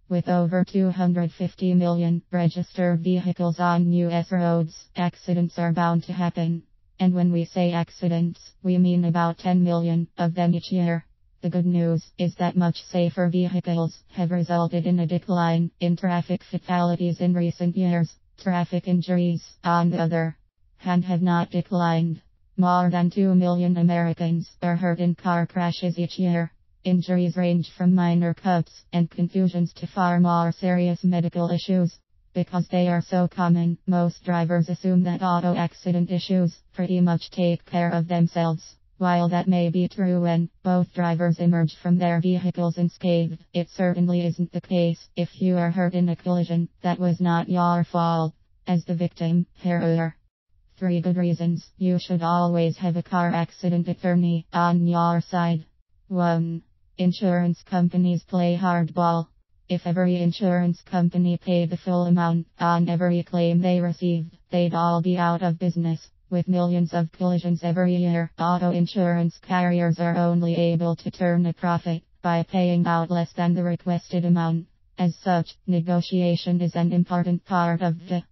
With over 250 million registered vehicles on US roads, accidents are bound to happen. And when we say accidents, we mean about 10 million of them each year. The good news is that much safer vehicles have resulted in a decline in traffic fatalities in recent years. Traffic injuries, on the other hand, have not declined. More than 2 million Americans are hurt in car crashes each year. Injuries range from minor cuts and contusions to far more serious medical issues. Because they are so common, most drivers assume that auto accident issues pretty much take care of themselves. While that may be true when both drivers emerge from their vehicles unscathed, it certainly isn't the case if you are hurt in a collision that was not your fault. As the victim, here are 3 good reasons you should always have a car accident attorney on your side. 1. Insurance companies play hardball. If every insurance company paid the full amount on every claim they received, they'd all be out of business. With millions of collisions every year, auto insurance carriers are only able to turn a profit by paying out less than the requested amount. As such, negotiation is an important part of the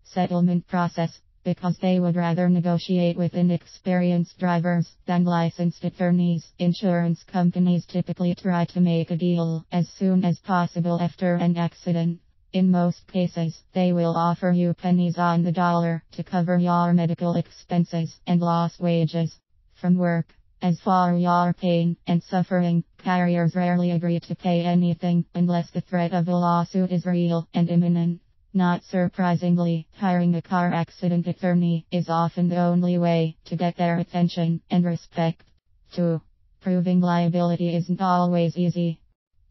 settlement process, because they would rather negotiate with inexperienced drivers than licensed attorneys. Insurance companies typically try to make a deal as soon as possible after an accident. In most cases, they will offer you pennies on the dollar to cover your medical expenses and lost wages from work. As for your pain and suffering, carriers rarely agree to pay anything unless the threat of a lawsuit is real and imminent. Not surprisingly, hiring a car accident attorney is often the only way to get their attention and respect. 2. Proving liability isn't always easy.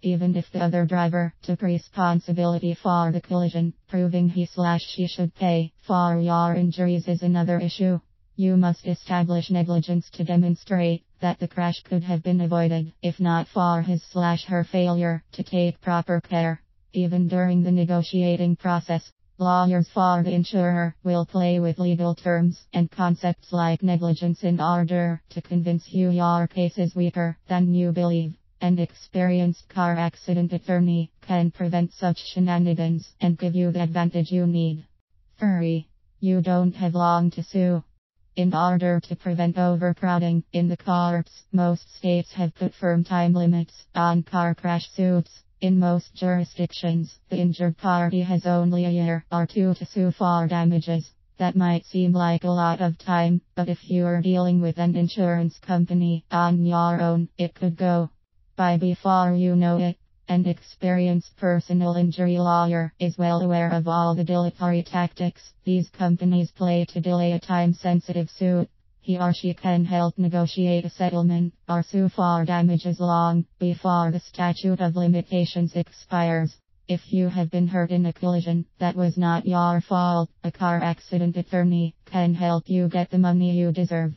Even if the other driver took responsibility for the collision, proving he/she should pay for your injuries is another issue. You must establish negligence to demonstrate that the crash could have been avoided, if not for his/her failure to take proper care. Even during the negotiating process, lawyers for the insurer will play with legal terms and concepts like negligence in order to convince you your case is weaker than you believe. An experienced car accident attorney can prevent such shenanigans and give you the advantage you need. 3. You don't have long to sue. In order to prevent overcrowding in the courts, most states have put firm time limits on car crash suits. In most jurisdictions, the injured party has only a year or 2 to sue for damages. That might seem like a lot of time, but if you are dealing with an insurance company on your own, it could go by before you know it. An experienced personal injury lawyer is well aware of all the dilatory tactics these companies play to delay a time-sensitive suit. He or she can help negotiate a settlement or sue for damages long before the statute of limitations expires. If you have been hurt in a collision that was not your fault, a car accident attorney can help you get the money you deserve.